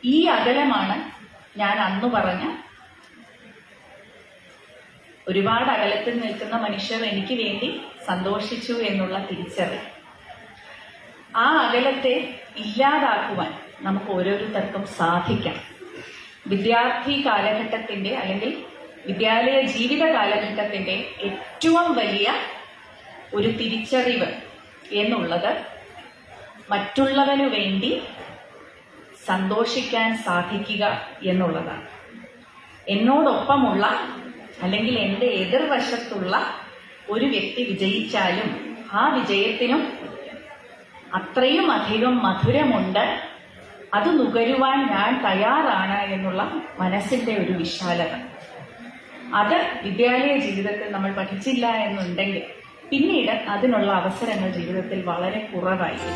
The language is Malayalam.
ഈ അകലമാണ് ഞാൻ അന്ന് പറഞ്ഞ ഒരുപാട് അകലത്തിൽ നിൽക്കുന്ന മനുഷ്യർ എനിക്ക് വേണ്ടി സന്തോഷിച്ചു എന്നുള്ള തിരിച്ചറിവ്. ആ അകലത്തെ ഇല്ലാതാക്കുവാൻ നമുക്ക് ഓരോരുത്തർക്കും സാധിക്കണം. വിദ്യാർത്ഥി കാലഘട്ടത്തിന്റെ അല്ലെങ്കിൽ വിദ്യാലയ ജീവിത കാലഘട്ടത്തിന്റെ ഏറ്റവും വലിയ ഒരു തിരിച്ചറിവ് എന്നുള്ളത് മറ്റുള്ളവനു വേണ്ടി സന്തോഷിക്കാൻ സാധിക്കുക എന്നുള്ളതാണ്. എന്നോടൊപ്പമുള്ള അല്ലെങ്കിൽ എൻ്റെ എതിർവശത്തുള്ള ഒരു വ്യക്തി വിജയിച്ചാലും ആ വിജയത്തിനും അത്രയും അധികം മധുരമുണ്ട്, അത് നുകരുവാൻ ഞാൻ തയ്യാറാണ് എന്നുള്ള മനസ്സിന്റെ ഒരു വിശാലത. അത് വിദ്യാലയ ജീവിതത്തിൽ നമ്മൾ പഠിച്ചില്ല എന്നുണ്ടെങ്കിൽ പിന്നീട് അതിനുള്ള അവസരങ്ങൾ ജീവിതത്തിൽ വളരെ കുറവായിരിക്കും.